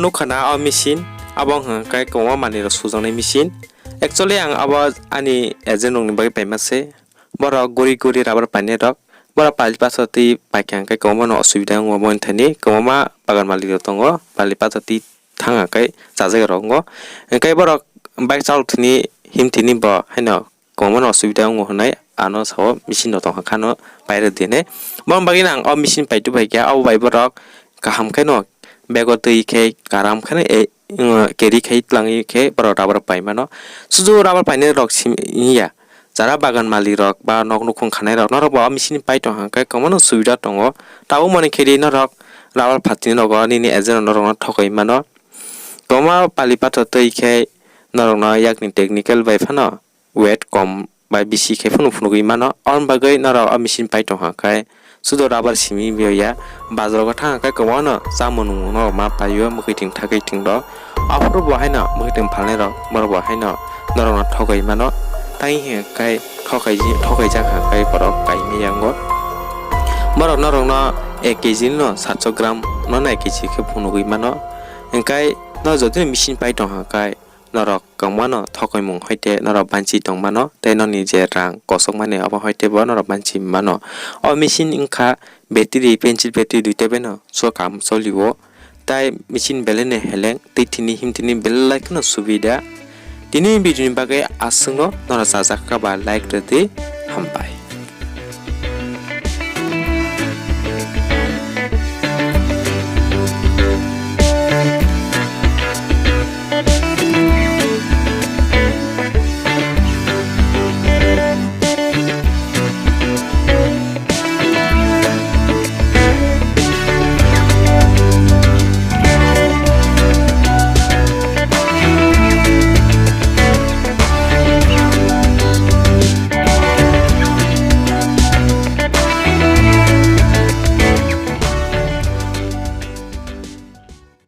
nukana machine abang kai koma mani sujang machine actually ang aba ani agent nong ni bagi paimase bora gori rubber pani rok bora palipasati pakyang kai koma no asubida ngomon thani koma bagan mali tongo palipasati thanga kai jajai rongo kai bora bike chal thini himthini ba haino koma no asubida ngomnai ano saw machine no tong khano paire dine bom bagi nang machine paitu bai kya au bai borok kaham kai no bego tui kai karam khane keri khai tlangi khai bora rubber pai mano suju rubber pai ne rok sim ya jara bagan mali rok ba nok nukhung khanai rok norok ba machine pai tong kai komono suida tongo tau mone keri no rok rubber phatini rok ni agent no rok thokai mano koma palipat tui khai norok no yakni technical bai phano weight kom bai bisi khai phunu gui mano on bagai norok machine pai tong kai sudo rubber simi biya bazar ko thang kai komono samonu no ma payo mukiting thakai ting do afro bo haina mukiting phalne ro mor bo haina norok no thokai mano tai he kai thokai ja kai porok kai mi yango morok norok no 1 kg no 700 gram no 1 kg ke phunu gui mano engkai no jodi machine pai tong kai norok kangmano thokai mung hoite norok banchi tong mano te no ni je rang kosok mane aba hoite bo norok banchi mano machine ingkha battery pencil battery duite beno so kam soliwo tai machine belene heleng tithini himthini belai kono subida tini video ni bagai asungno nora sajak ka ba like rete hampai